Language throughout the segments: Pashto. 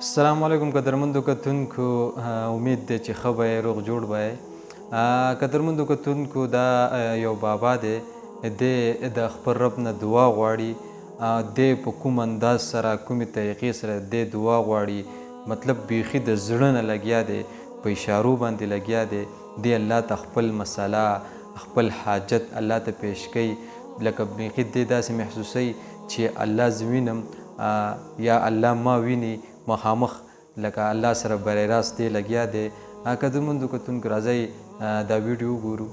السلام علیکم قدرمندو کتونکو امید دی چې ښه به یې روغ جوړ به یې قدرمندو کتونکو دا یو بابا دی دی د خپل رب نه دعا غواړي دی په کوم انداز سره کومې طریقې سره دی دعا غواړي مطلب بیخي د زړه نه لګیا دی په اشارو باندې لګیا دی الله ته خپل مسله خپل حاجت الله ته پیش کوي لکه بیخي دی داسې محسوسوي چې الله زه وینم یا الله ما ویني مخامخ لکه الله سره بری راست دی لګیا دی قدرمندو کتونکو راځئ دا ویډیو وګورو.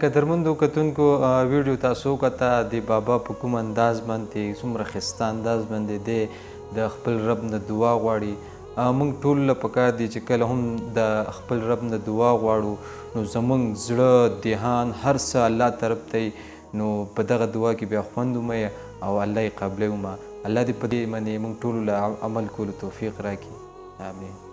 قدرمندو کتونکو ویډیو تاسو وکته د بابا په کوم انداز باندې څومره ښایسته انداز باندې دی د خپل رب نه دعا غواړي. موږ ټولو له پکار دی چې کله هم د خپل رب نه دعا غواړو نو زموږ زړه دهان هر څه الله طرف ته نو په دغه دعا کې بیا خوند ومه او الله یې قبلوي ومه. الله دې په دې باندې موږ ټولو له عمل کولو توفیق راکړي. آمین.